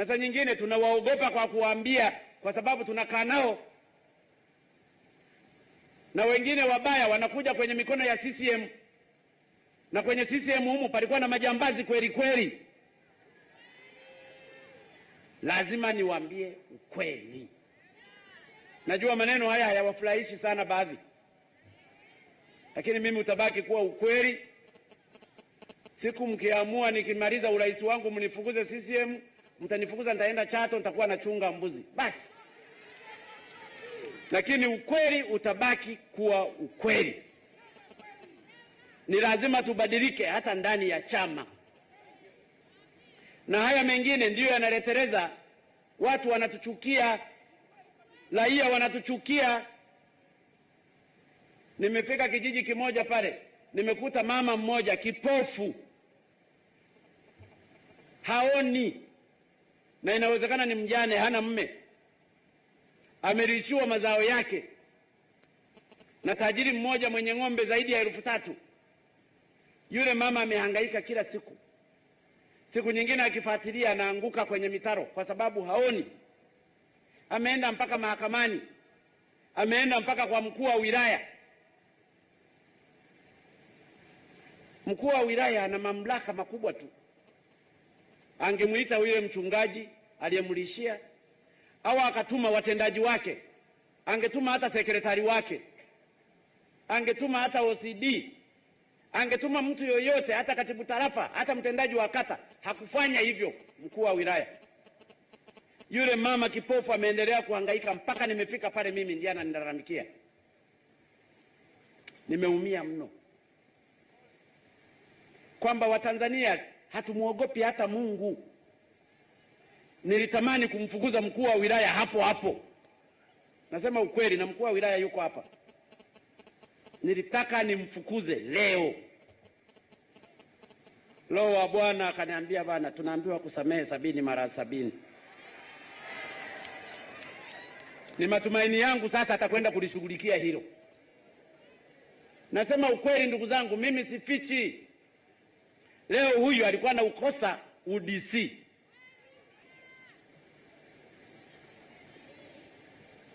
na saa nyingine tunawaogopa kwa kuwaambia, kwa sababu tunakaa nao, na wengine wabaya wanakuja kwenye mikono ya CCM, na kwenye CCM humu palikuwa na majambazi kweli kweli. Lazima niwaambie ukweli. Najua maneno haya hayawafurahishi sana baadhi, lakini mimi utabaki kuwa ukweli. Siku mkiamua nikimaliza urais wangu mnifukuze CCM, mtanifukuza, nitaenda Chato, nitakuwa nachunga mbuzi basi, lakini ukweli utabaki kuwa ukweli. Ni lazima tubadilike hata ndani ya chama, na haya mengine ndiyo yanaleteleza watu wanatuchukia, raia wanatuchukia. Nimefika kijiji kimoja pale, nimekuta mama mmoja kipofu, haoni, na inawezekana ni mjane, hana mme, amerishiwa mazao yake na tajiri mmoja mwenye ng'ombe zaidi ya 3,000. Yule mama amehangaika kila siku, siku nyingine akifuatilia anaanguka kwenye mitaro kwa sababu haoni. Ameenda mpaka mahakamani, ameenda mpaka kwa mkuu wa wilaya. Mkuu wa wilaya ana mamlaka makubwa tu, angemuita yule mchungaji aliyemlishia, au akatuma watendaji wake, angetuma hata sekretari wake, angetuma hata OCD, angetuma mtu yoyote, hata katibu tarafa, hata mtendaji wa kata. Hakufanya hivyo mkuu wa wilaya. Yule mama kipofu ameendelea kuhangaika mpaka nimefika pale mimi ndiye ananilalamikia. Nimeumia mno kwamba Watanzania hatumuogopi hata Mungu. Nilitamani kumfukuza mkuu wa wilaya hapo hapo, nasema ukweli, na mkuu wa wilaya yuko hapa. Nilitaka nimfukuze leo. Roho wa Bwana akaniambia, bana, tunaambiwa kusamehe 70 mara 70. Ni matumaini yangu sasa atakwenda kulishughulikia hilo. Nasema ukweli ndugu zangu, mimi sifichi. Leo huyu alikuwa na ukosa UDC,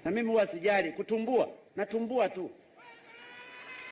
na mimi huwa sijali kutumbua, natumbua tu.